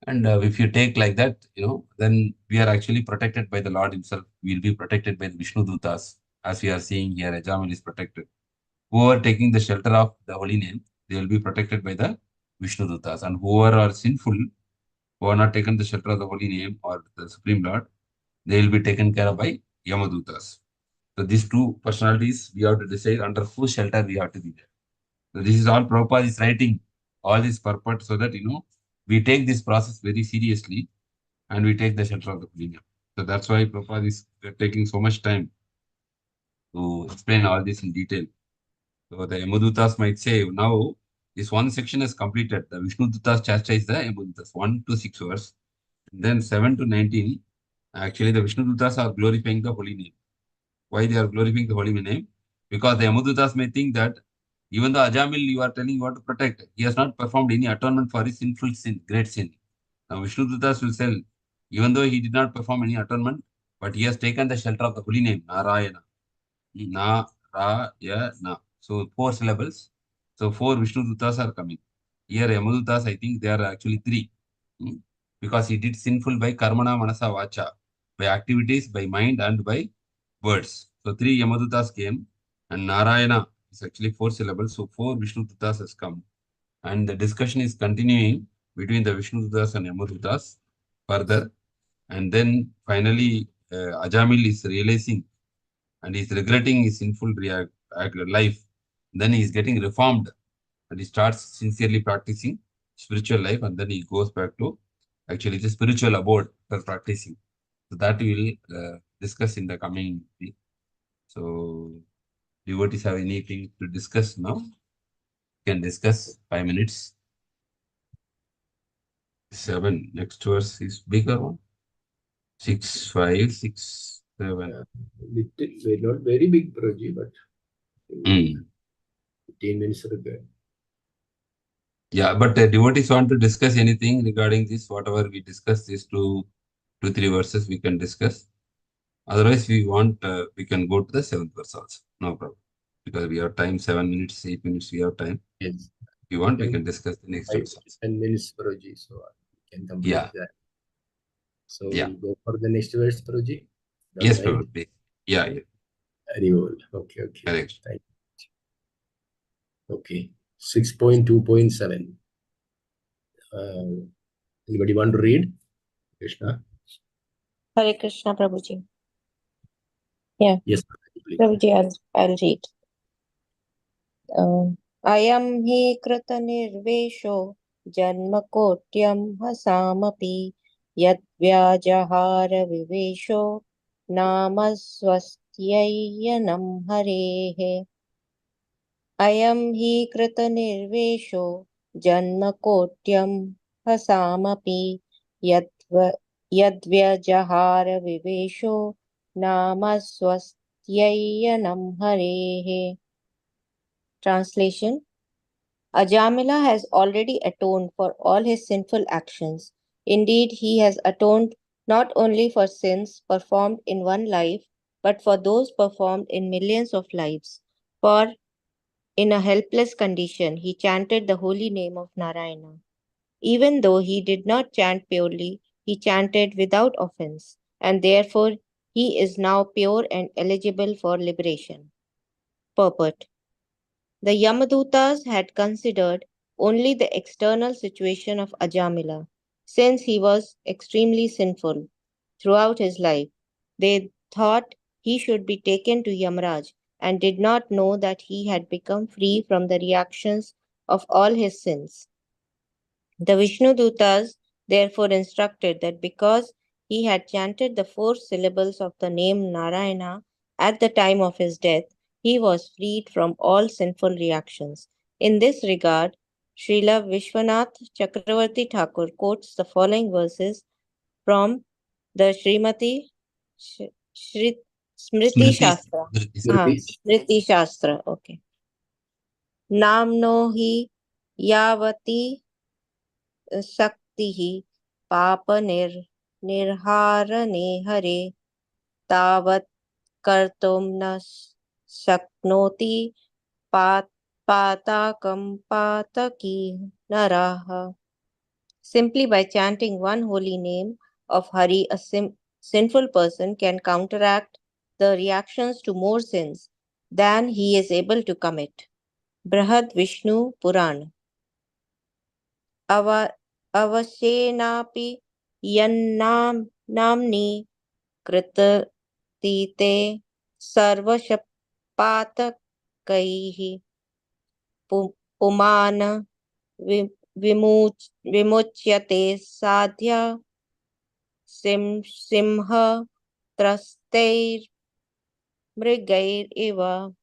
And if you take like that, then we are actually protected by the Lord himself. We will be protected by the VIŠNUDūTAS. As we are seeing here, AJÂMILA is protected. Whoever taking the shelter of the holy name, they will be protected by the VIŠNUDūTAS. And whoever are sinful, who are not taken the shelter of the holy name or the Supreme Lord, they will be taken care of by Yamadūtas. So these 2 personalities, we have to decide under whose shelter we have to be there. So this is all Prabhupada is writing, all this purport, so that, we take this process very seriously and we take the shelter of the holy name. So that's why Prabhupada is taking so much time to explain all this in detail. So the Yamadūtas might say, now this one section is completed. The VIŠNUDūTAS chastise the Yamadūtas, 1 to 6 verse. Then 7 to 19, actually the VIŠNUDūTAS are glorifying the holy name. Why they are glorifying the holy name? Because the Yamadūtas may think that even though AJÂMILA you are telling you want to protect, he has not performed any atonement for his sinful sin, great sin. Now VIŠNUDūTAS will say, even though he did not perform any atonement, but he has taken the shelter of the holy name, Narayana. Na-ra-ya-na. So 4 syllables. So 4 VIŠNUDūTAS are coming. Here Yamadūtas, I think they are actually 3. Because he did sinful by karmana, manasa, vacha, by activities, by mind and by words. So 3 Yamadūtas came, and Narayana is actually 4 syllables. So 4 VIŠNUDūTAS has come. And the discussion is continuing between the VIŠNUDūTAS and Yamadūtas further. And then finally, AJÂMILA is realizing and he's regretting his sinful life. Then he is getting reformed and he starts sincerely practicing spiritual life, and then he goes back to actually the spiritual abode for practicing. So that we will discuss in the coming week. So, devotees have anything to discuss now? You can discuss 5 minutes. 7. Next verse is bigger one. 6, 5, 6, 7. Not very big project, but 15 minutes required. Yeah, but devotees want to discuss anything regarding this, whatever we discuss, these 2, 3 verses we can discuss. Otherwise, we can go to the 7th verse also. No problem. Because we have time, 7 minutes, 8 minutes, we have time. Yes. If you want, we can discuss the next verse also. 10 minutes project, so we can complete that. So we'll go for the next verse project. Yes, Prabhu, please. Yeah. Very well. Okay. Correct. Thank you. Okay. 6.2.7. Anybody want to read? Krishna? Hare Krishna, Prabhuji. Yeah. Yes, please. Prabhuji, I'll read. Ayam hi krata nirvesho janma kotyam hasamapi yad vyajahara vivesho namasvastyayanam harehe. Ayam hi krata nirvesho janma kotyam hasamapi yad vyajahara vivesho namasvastyayanam harehe. Translation: AJÂMILA has already atoned for all his sinful actions. Indeed, he has atoned not only for sins performed in one life, but for those performed in millions of lives. For in a helpless condition, he chanted the holy name of Narayana. Even though he did not chant purely, he chanted without offense, and therefore he is now pure and eligible for liberation. Purport: the Yamadūtas had considered only the external situation of AJÂMILA, since he was extremely sinful throughout his life. They thought he should be taken to Yamaraj and did not know that he had become free from the reactions of all his sins. The VIŠNUDūTAS therefore instructed that because he had chanted the 4 syllables of the name Narayana at the time of his death, he was freed from all sinful reactions. In this regard, Srila Vishwanath Chakravarti Thakur quotes the following verses from the Smriti Smriti. Shastra. Smriti Shastra, okay. Namno hi yavati shaktihi nirharane hare tavat kartum na shaknoti patakam pataki naraha. Simply by chanting one holy name of Hari, a sinful person can counteract the reactions to more sins than he is able to commit. Brihad Vishnu Puran. Avashenapi yannam namni kritatite sarvashapatakaihi pumana vimuchyate sadhya simha trastair mrigair eva.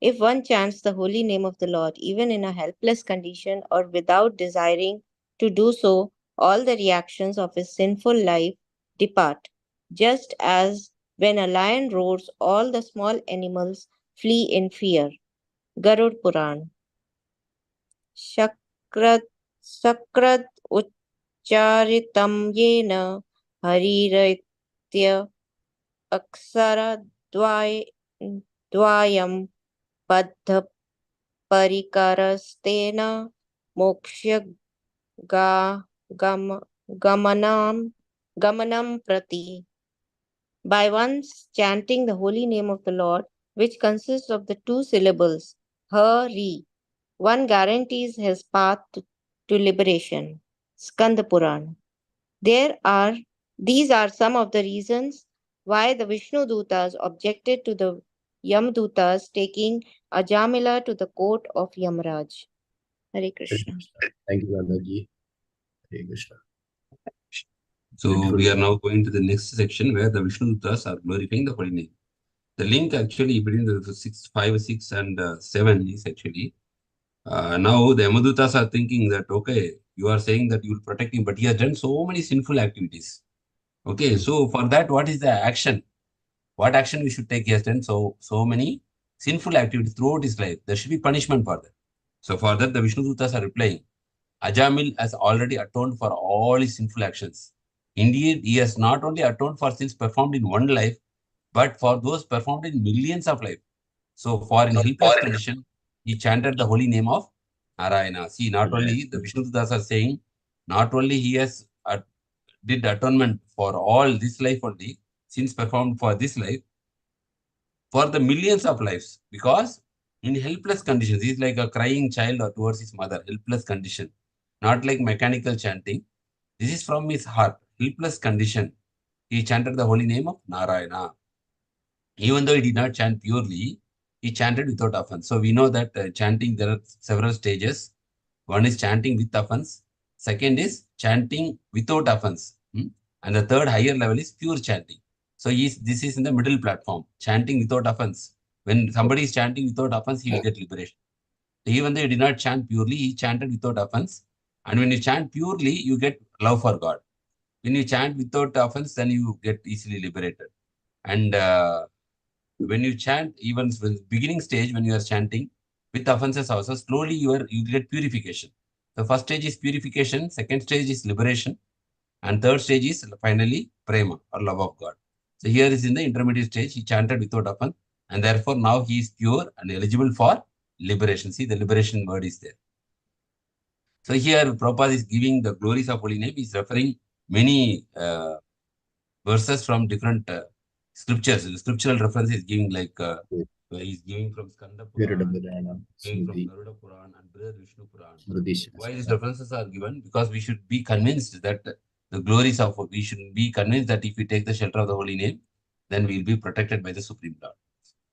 If one chants the holy name of the Lord, even in a helpless condition or without desiring to do so, all the reactions of his sinful life depart. Just as when a lion roars, all the small animals flee in fear. Garud Puran. Shakrat Ucharitam Yena Hariratya Aksara Dvayam Baddha Parikarastena Moksha Gamanam Prati. By once chanting the holy name of the Lord, which consists of the two syllables Hari, one guarantees his path to liberation. Skanda Puran. These are some of the reasons why the VIŠNUDūTAS objected to the Yamdūtas taking AJÂMILA to the court of Yamraj. Hare Krishna. Thank you, Nandji. Hare Krishna. So we are now going to the next section where the VIŠNUDūTAS are glorifying the holy name. The link actually between the 5, 6 and 7 is actually now the Yamadutas are thinking that, okay, you are saying that you will protect him, but he has done so many sinful activities. Okay, so for that, what is the action? What action we should take? He has done so many sinful activities throughout his life. There should be punishment for that. So for that, the VIŠNUDūTAS are replying, AJÂMIL has already atoned for all his sinful actions. Indeed, he has not only atoned for sins performed in one life, but for those performed in millions of lives. So for in helpless condition, he chanted the holy name of Narayana. See, not only the VIŠNUDūTAS are saying, not only he has did atonement for all this life only, sins performed for this life, for the millions of lives, because in helpless conditions, he is like a crying child or towards his mother, helpless condition, not like mechanical chanting. This is from his heart, helpless condition. He chanted the holy name of Narayana. Even though he did not chant purely, he chanted without offense. So we know that chanting, there are several stages. One is chanting with offense. Second is chanting without offense. And the third higher level is pure chanting. So this is in the middle platform, chanting without offense. When somebody is chanting without offense, he will get liberation. Even though he did not chant purely, he chanted without offense. And when you chant purely, you get love for God. When you chant without offense, then you get easily liberated. And when you chant, even with beginning stage, when you are chanting with offenses also, slowly you get purification. The first stage is purification, second stage is liberation, and third stage is finally prema or love of God. So here is in the intermediate stage, he chanted without offense, and therefore now he is pure and eligible for liberation. See, the liberation word is there. So here Prabhupada is giving the glories of holy name. He is referring many verses from different scriptures. The scriptural reference is giving like he's giving from Skanda Puran, giving from Garuda Puran and Brihad Vishnu Puran. Why these references are given? Because we should be convinced that the glories of, we should be convinced that if we take the shelter of the holy name, then we will be protected by the Supreme Lord.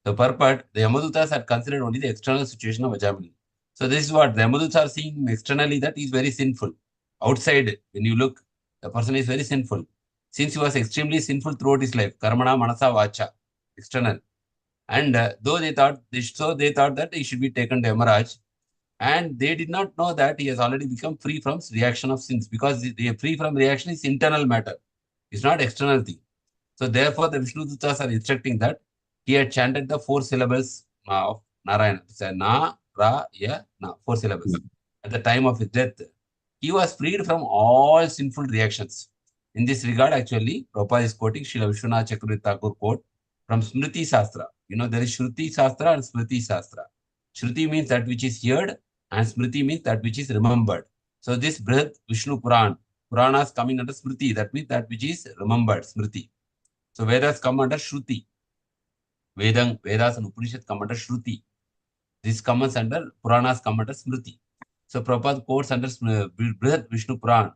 The purport, the Yamadutas are considered only the external situation of AJÂMILA. So this is what the Yamadutas are seeing externally, that is very sinful. Outside, when you look, the person is very sinful. Since he was extremely sinful throughout his life, karmana, manasa, vacha, external. And though they thought, they thought that he should be taken to Yamaraj. And they did not know that he has already become free from reaction of sins, because the free from reaction is internal matter. It's not external thing. So therefore, the VIŠNUDūtas are instructing that he had chanted the 4 syllables of Narayana. It's a Na, Ra, Ya, Na, 4 syllables. At the time of his death, he was freed from all sinful reactions. In this regard, actually, Prabhupada is quoting Srila Vishwanath Chakravarti Thakur quote from Smriti Shastra. You know, there is Shruti Shastra and Smriti Shastra. Shruti means that which is heard, and Smriti means that which is remembered. So this Brihat Vishnu Puran, Puranas coming under Smriti, that means that which is remembered, Smriti. So Vedas come under Shruti. Vedas and Upanishad come under Shruti. This comes under Puranas come under Smriti. So Prabhupada quotes under Brihat Vishnu Puran.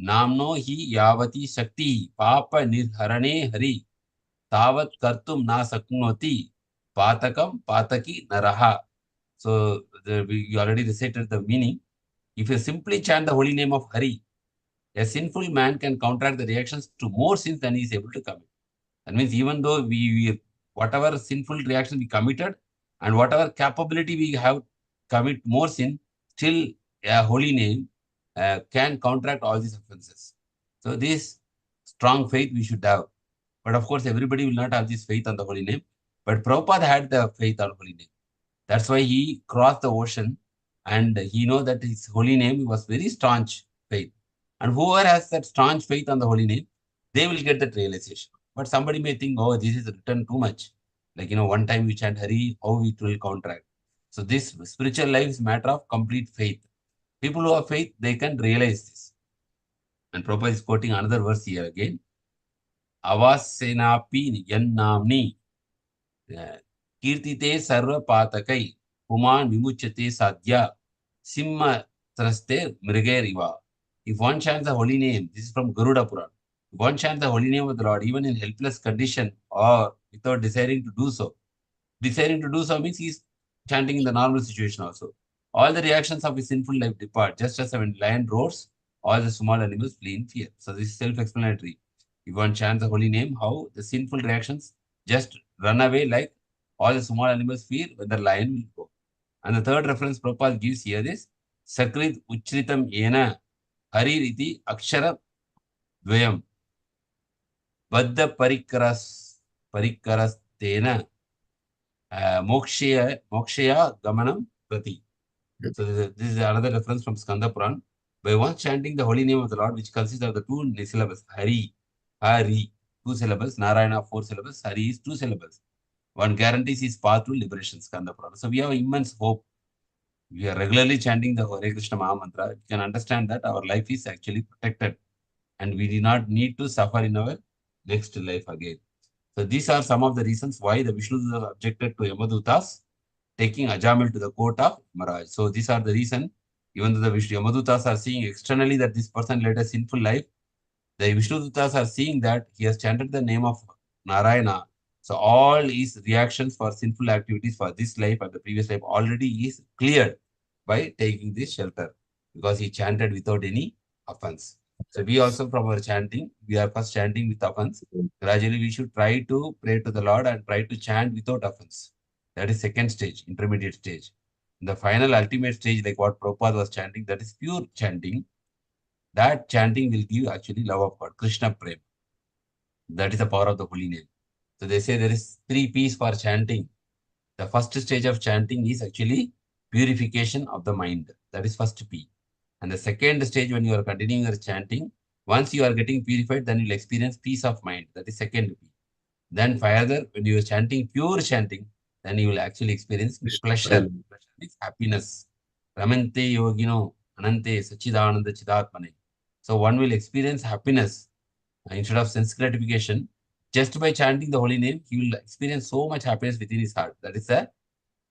Namno hi yavati shakti papa nirharane hari tavat kartum na saknoti patakam pataki naraha. So we already recited the meaning. If you simply chant the holy name of Hari, a sinful man can counteract the reactions to more sins than he is able to commit. That means even though we whatever sinful reaction we committed and whatever capability we have commit more sin, still a holy name can counteract all these offenses. So this strong faith we should have. But of course, everybody will not have this faith on the holy name. But Prabhupada had the faith on holy name. That's why he crossed the ocean, and he know that his holy name was very staunch faith. And whoever has that staunch faith on the holy name, they will get that realization. But somebody may think, oh, this is written too much. Like, one time we chant Hari, how it will counteract. So this spiritual life is a matter of complete faith. People who have faith, they can realize this. And Prabhupada is quoting another verse here again. Avasenapi yannamni Kirtite sarva patakai Puman vimuchate sadhya Simma traste mrigeriva. If one chants the holy name, this is from Garuda Puran. If one chants the holy name of the Lord, even in helpless condition or without desiring to do so means he is chanting in the normal situation also. All the reactions of his sinful life depart, just as when lion roars, all the small animals flee in fear. So this is self-explanatory. If one chants the holy name, how the sinful reactions just run away like all the small animals fear when the lion will go. And the third reference Prabhupada gives here is Sakrit Uchritam Yena Haririti Akshara Dvayam Baddha Parikaras Tena Mokshaya Gamanam Prati. So this is another reference from Skanda Puran. By once chanting the holy name of the Lord, which consists of the 2 syllables, Hari, 2 syllables, Narayana 4 syllables, Hari is 2 syllables. One guarantees his path to liberation, Skanda Puran. So we have immense hope. We are regularly chanting the Hare Krishna Maha Mantra. You can understand that our life is actually protected and we do not need to suffer in our next life again. So these are some of the reasons why the VIŠNUDūtas objected to Yamadūtas taking AJÂMILA to the court of Maharaj. So these are the reason, even though the Yamadūtas are seeing externally that this person led a sinful life, the VIŠNUDūtas are seeing that he has chanted the name of Narayana. So all his reactions for sinful activities for this life and the previous life already is cleared by taking this shelter, because he chanted without any offense. So we also, from our chanting, we are first chanting with offense. Gradually we should try to pray to the Lord and try to chant without offense. That is second stage, intermediate stage. The final ultimate stage, like what Prabhupada was chanting, that is pure chanting. That chanting will give actually love of God, Krishna Prem. That is the power of the holy name. So they say there is 3 P's for chanting. The first stage of chanting is actually purification of the mind. That is first P. And the second stage, when you are continuing your chanting, once you are getting purified, then you will experience peace of mind. That is second P. Then further, when you are chanting pure chanting, then you will actually experience pleasure. Pleasure is happiness. Ramante yogino anante sachidananda chidatmane. So one will experience happiness instead of sense gratification. Just by chanting the holy name, he will experience so much happiness within his heart. That is the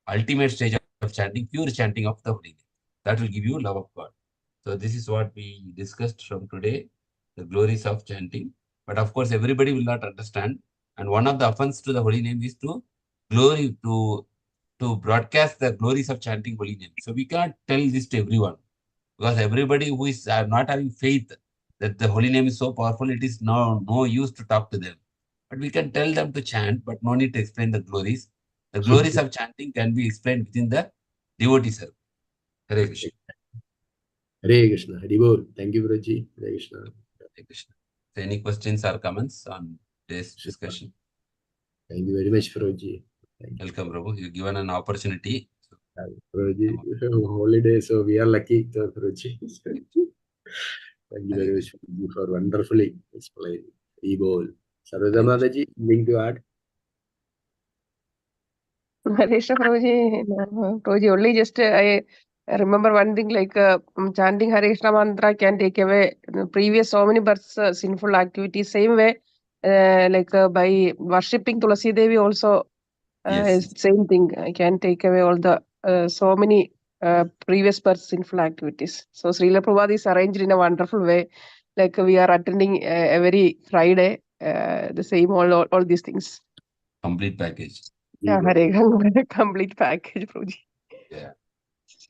ultimate stage of chanting, pure chanting of the holy name. That will give you love of God. So this is what we discussed from today, the glories of chanting. But of course, everybody will not understand. And one of the offense to the holy name is to broadcast the glories of chanting holy name. So we cannot tell this to everyone, because everybody who is not having faith that the holy name is so powerful, it is no use to talk to them. But we can tell them to chant, but no need to explain the glories. The glories of chanting can be explained within the devotee circle. Hare Krishna. Hare Krishna. Hari Bol. Thank you, Guruji. Hare Krishna. Hare Krishna. So any questions or comments on today's discussion? Thank you very much, Guruji. Welcome, Prabhu. You're given an opportunity. Guruji, holiday, so we are lucky, Guruji. Thank you very much for wonderfully explaining. Hari Bol. Sarvada Mataji, anything to add? Krishna Prabhuji, Prabhuji, only just I remember one thing, like chanting Hare Krishna mantra can take away the previous so many births sinful activities. Same way, like by worshipping Tulasi Devi also is same thing. I can take away all the so many previous births sinful activities. So Srila Prabhupada is arranged in a wonderful way. Like we are attending every Friday, the same all these things. Complete package. Yeah, Hare complete package, Prabhuji. Yeah.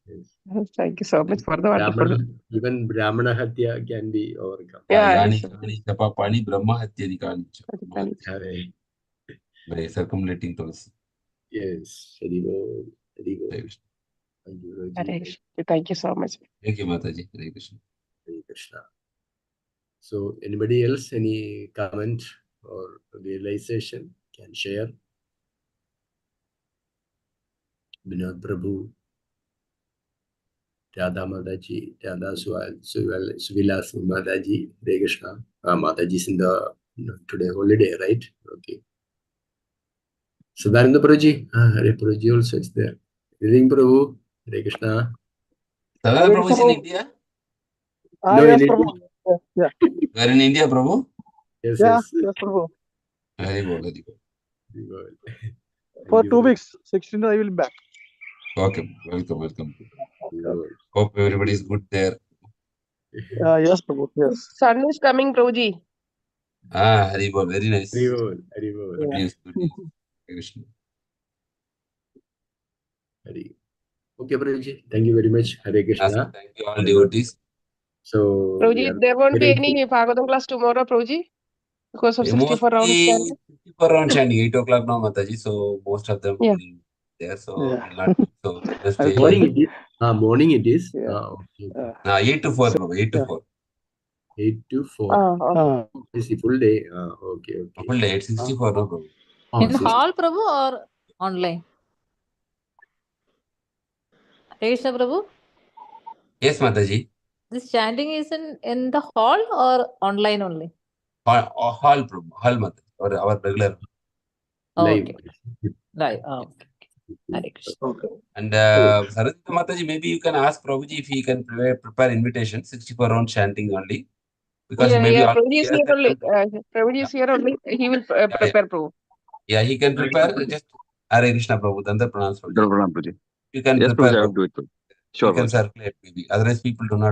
Yes. Thank you so much for the wonderful. Even Brahmana Hatya can be overcome. Yeah, Yani Kani Chapapani Brahma Hatyadi Kani. Hare. By circumlating Tulsi. Yes. Hari Bol. Hari Bol. Hare Krishna. Thank you, Guruji. Hare Krishna. Thank you so much. Thank you, Mataji. Hare Krishna. Hare Krishna. So, anybody else, any comment or realization can share? Vinod Prabhu, Radha Mataji, Radha Suvilas Mataji, Hare Krishna. Mataji is in the today holiday, right? Okay. Sadananda Prabhuji, Hare Prabhuji also is there. Anything Prabhu, Hare Krishna. Sadananda Prabhu is in India? No, yes, in Prabhu. Yeah. You are in India, Prabhu? Yes, Yeah, yes. yes, Prabhu. Very good, very good. Very good. For Thank you 2 very weeks, 16th I will be back. Okay, welcome, welcome. much. Hope everybody is good there. Yes, Prabhu. Yes. Sun is coming, Prabhuji. Haribol, very nice. Hari Bol, Hari Bol. Good news, good news. Hare Krishna. Hari. Okay, Prabhuji. Thank you very much. Hare Krishna. Thank you all devotees. So, Prabhuji, there won't be any Bhagavatam class tomorrow, Prabhuji, because of 64 rounds. Mostly 64 round chanting, 8 o'clock now, Mataji. So, most of them Yeah. will be there. So, Yeah. will not. So, Wednesday. morning it is. Morning it is. Yeah. Okay. 8 to 4, Prabhu, 8 to 4. 8 to 4. Oh, It's the full day. Okay, okay. Full day, 864, no, Prabhu. In hall, Prabhu, or online? Krishna Prabhu, Yes, Mataji. this chanting is in the hall or online only? Hall, Prabhu. Hall, Mataji. Or our regular. Live. Okay. Right. Okay. Hare Krishna. Okay. And Saraswati Mataji, maybe you can ask Prabhuji if he can prepare invitation, 64 round chanting only. Because maybe all Prabhuji is years here only. attend. Prabhuji is here only. He will prepare, Prabhu. Yeah, he can prepare. Just Hare Krishna Prabhu, Dandar Pranam Prabhu. Pranam, Prabhuji. You can Yes, prepare. Prabhuji, I will do it. Sure, You can Prabhuji. circulate maybe. Otherwise, people do not.